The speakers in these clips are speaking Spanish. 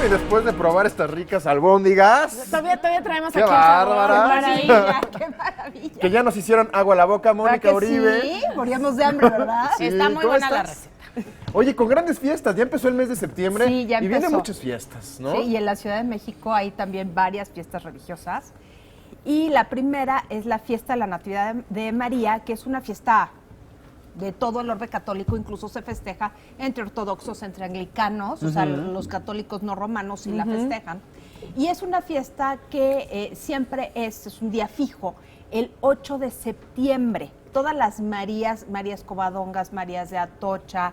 y después de probar estas ricas albóndigas. Todavía traemos ¡Qué aquí bárbara! el sabor. ¡Qué maravilla! ¡Qué maravilla! Que ya nos hicieron agua a la boca, Mónica Uribe. Sí, moríamos de hambre, ¿verdad? Sí, Está muy ¿cómo buena la estás? receta. Oye, con grandes fiestas, ya empezó el mes de septiembre Sí, ya y vienen empezó. muchas fiestas, ¿no? Sí, y en la Ciudad de México hay también varias fiestas religiosas. Y la primera es la fiesta de la Natividad de María, que es una fiesta de todo el orbe católico, incluso se festeja entre ortodoxos, entre anglicanos, o sea, los católicos no romanos sí la festejan. Y es una fiesta que siempre es un día fijo, el 8 de septiembre. Todas las Marías Covadongas, Marías de Atocha,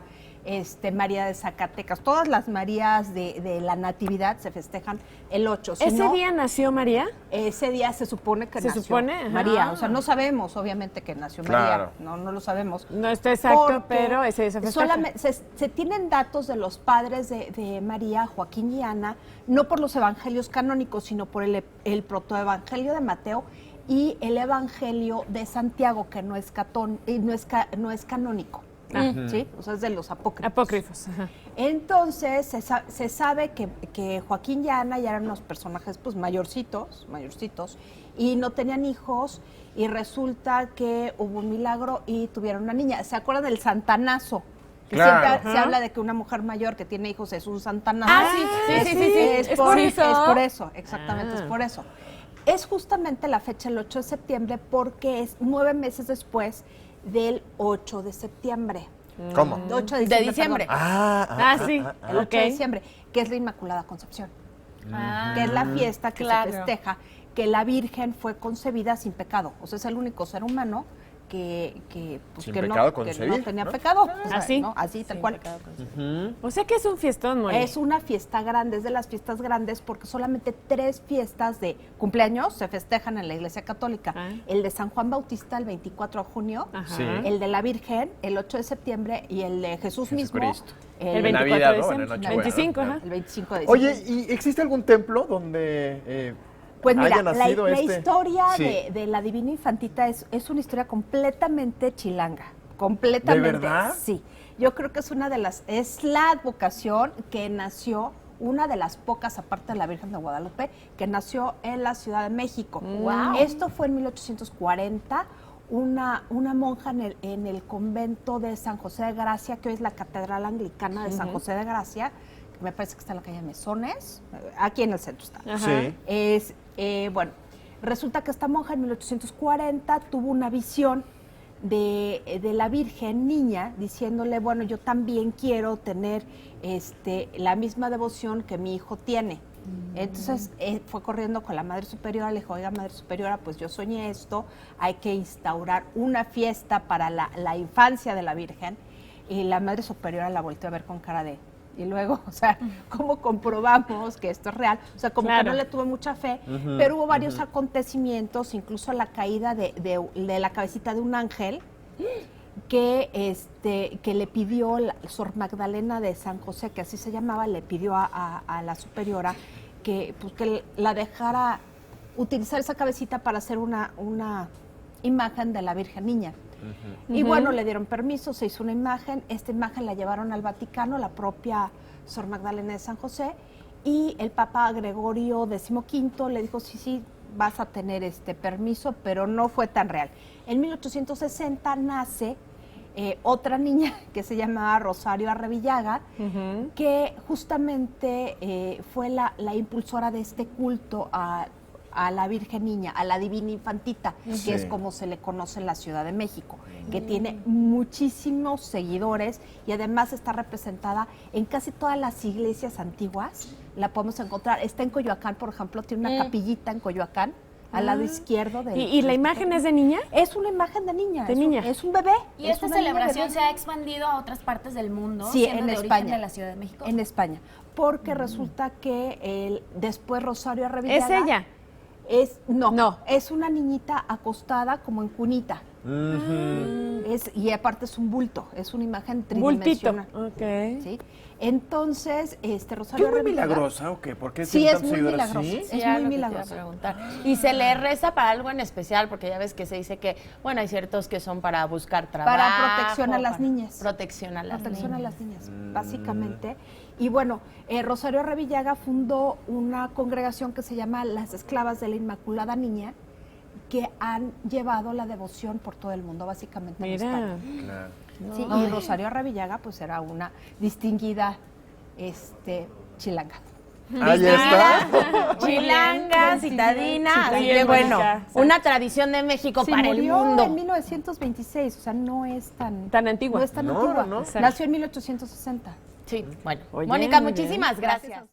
María de Zacatecas, todas las Marías de la Natividad se festejan el 8. Si ¿Ese no, día nació María? ese día se supone que ¿Se nació supone? Ajá. María. O sea, no sabemos, obviamente, que nació Claro. María. No lo sabemos. No está exacto, Porque pero ese día se festeja. solamente se tienen datos de los padres de María, Joaquín y Ana, no por los evangelios canónicos, sino por el protoevangelio de Mateo y el evangelio de Santiago, que no es canónico. ¿Sí? O sea, es de los apócrifos. Apócrifos. Ajá. Entonces, se sabe que Joaquín y Ana ya eran unos personajes pues mayorcitos, y no tenían hijos, y resulta que hubo un milagro y tuvieron una niña. ¿Se acuerdan del santanazo? Que Claro. siempre se habla de que una mujer mayor que tiene hijos es un santanazo. Ah, sí. Es ¿Es por por eso? Es por eso, exactamente, Ah. es por eso. Es justamente la fecha, el 8 de septiembre, porque es 9 meses después del 8 de septiembre. ¿Cómo? 8 De diciembre. perdón. Sí. El 8 de Ok. diciembre, que es la Inmaculada Concepción, que es Ah, la fiesta que claro. se festeja que la Virgen fue concebida sin pecado. O sea, es el único ser humano que Sin que pecado no concebir, tenía ¿no? pecado. O sea, ¿Así? ¿no? Así, tal cual. O sea que es un fiestón, Moni. Es una fiesta grande, es de las fiestas grandes porque solamente 3 fiestas de cumpleaños se festejan en la Iglesia Católica. Ah. El de San Juan Bautista el 24 de junio, Ajá. Sí. el de la Virgen el 8 de septiembre y el de Jesús mismo Jesucristo. El En 24 Navidad, de ¿no? En diciembre. Nochebuena, 25, ¿no? ajá. el 25 de diciembre. Oye, ¿y existe algún templo donde Pues mira, haya nacido la historia Sí. de la Divina Infantita es una historia completamente chilanga, completamente. ¿De verdad? Sí, yo creo que es la advocación que nació, una de las pocas, aparte de la Virgen de Guadalupe, que nació en la Ciudad de México. Wow. Esto fue en 1840, una monja en el convento de San José de Gracia, que hoy es la Catedral Anglicana de San José de Gracia, que me parece que está en la calle Mesones, aquí en el centro está. Ajá. Sí. Bueno, resulta que esta monja en 1840 tuvo una visión de la Virgen niña diciéndole, bueno, yo también quiero tener la misma devoción que mi hijo tiene. Entonces fue corriendo con la Madre Superiora, le dijo, oiga, Madre Superiora, pues yo soñé esto, hay que instaurar una fiesta para la infancia de la Virgen. Y la Madre Superiora la volteó a ver con cara de... Y luego, o sea, ¿cómo comprobamos que esto es real? O sea, como Claro. que no le tuve mucha fe, pero hubo varios acontecimientos, incluso la caída de la cabecita de un ángel que le pidió Sor Magdalena de San José, que así se llamaba, le pidió a la superiora que la dejara utilizar esa cabecita para hacer una imagen de la Virgen Niña. Y bueno, le dieron permiso, se hizo una imagen, esta imagen la llevaron al Vaticano, la propia Sor Magdalena de San José, y el Papa Gregorio XV le dijo, sí, vas a tener este permiso, pero no fue tan real. En 1860 nace otra niña que se llamaba Rosario Arrevillaga, que justamente fue la impulsora de este culto a la Virgen Niña, a la Divina Infantita, que es como se le conoce en la Ciudad de México, que tiene muchísimos seguidores y además está representada en casi todas las iglesias antiguas, la podemos encontrar. Está en Coyoacán, por ejemplo, tiene una capillita en Coyoacán, al lado izquierdo. ¿Y la imagen es de niña? Es una imagen de niña. De es niña. Es un bebé. Y es esta una niña celebración bebé. se ha expandido a otras partes del mundo, Sí, siendo en de España. origen de la Ciudad de México. En España. Porque resulta que después Rosario Arrevillaga... ¿Es ella? No, es una niñita acostada como en cunita. Y aparte es un bulto, es una imagen Bultito. tridimensional. Ok. ¿Sí? Entonces, ¿Qué Rosario muy Arrevillaga... milagrosa o qué? ¿Por qué Sí, tiene es tantos muy seguidores milagrosa. así? Es Sí, muy era lo que te iba a milagrosa. preguntar. Y se le reza para algo en especial, porque ya ves que se dice que, bueno, hay ciertos que son para buscar trabajo. Para protección a las niñas. Protección a las Protección a niñas. las niñas, básicamente. Y bueno, Rosario Revillaga fundó una congregación que se llama Las Esclavas de la Inmaculada Niña, que han llevado la devoción por todo el mundo, básicamente en España. Mira. Claro. Sí, y Rosario Revillaga pues era una distinguida chilanga. Ahí está. Chilanga, citadina, así que Bien bueno, bonita. una tradición de México Sí, para el murió mundo. en 1926, o sea, no es Tan antigua. No es tan No, antigua. no. Nació en 1860. Sí, bueno. Oye, Mónica, muy bien. muchísimas gracias.